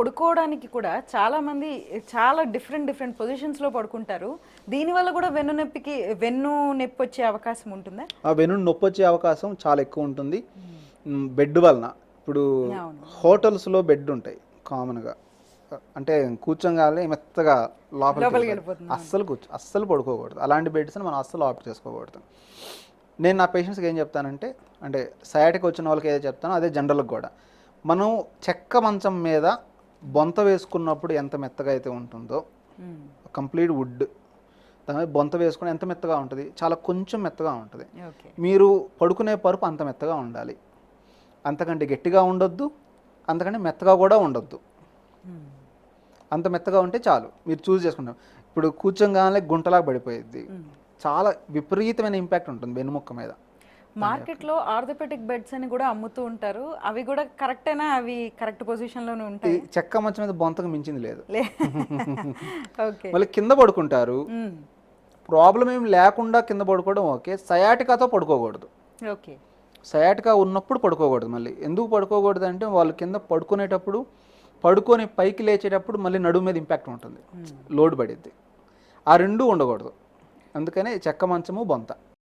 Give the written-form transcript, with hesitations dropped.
పడుకోవడానికి కూడా చాలా మంది చాలా డిఫరెంట్ పొజిషన్స్లో పడుకుంటారు. దీనివల్ల కూడా వెన్ను నొప్పి వచ్చే అవకాశం ఉంటుందా? ఆ వెన్ను నొప్పి వచ్చే అవకాశం చాలా ఎక్కువ ఉంటుంది బెడ్ వలన. ఇప్పుడు హోటల్స్లో బెడ్ ఉంటాయి కామన్గా, అంటే కూర్చోగానే మెత్తగా లోపలికి అస్సలు పడుకోకూడదు. అలాంటి బెడ్స్ని మనం అస్సలు ఆప్ట్ చేసుకోకూడదు. నేను నా పేషెంట్స్కి ఏం చెప్తానంటే, అంటే సయాటిక్ వచ్చిన వాళ్ళకి ఏదో చెప్తానో అదే జనరల్కి కూడా, మనం చెక్క మంచం మీద బొంత వేసుకున్నప్పుడు ఎంత మెత్తగా అయితే ఉంటుందో, కంప్లీట్ వుడ్ దాని మీద బొంత వేసుకుని ఎంత మెత్తగా ఉంటుంది, చాలా కొంచెం మెత్తగా ఉంటుంది. మీరు పడుకునే పరుపు అంత మెత్తగా ఉండాలి. అంతకంటే గట్టిగా ఉండొద్దు, అంతకంటే మెత్తగా కూడా ఉండొద్దు. అంత మెత్తగా ఉంటే చాలు. మీరు చూస్ చేసుకుంటాం. ఇప్పుడు కూర్చోగానే గుంటలాగా పడిపోయింది, చాలా విపరీతమైన ఇంపాక్ట్ ఉంటుంది వెన్నుముక్క మీద. మార్కెట్లో ఆర్థోపెడిక్ బెడ్స్ అని కూడా అమ్ముతూ ఉంటారు. అవి కూడా కరెక్టేనా? అవి కరెక్ట్ పొజిషన్లోనే ఉంటాయి? చెక్క మంచం మీద బొంతకు మించింది లేదు. ఓకే. మళ్ళీ కింద పడుకుంటారు, ప్రాబ్లం ఏం లేకుండా కింద పడుకోవడం ఓకే. సయాటికాతో పడుకోకూడదు. ఓకే. సయాటికా ఉన్నప్పుడు పడుకోకూడదు. మళ్ళీ ఎందుకు పడుకోకూడదు అంటే, వాళ్ళు కింద పడుకునేటప్పుడు పడుకొని పైకి లేచేటప్పుడు మళ్ళీ నడుము మీద ఇంపాక్ట్ ఉంటుంది, లోడ్ పడిద్ది. ఆ రెండూ ఉండకూడదు. అందుకనే చెక్క మంచము బొంత.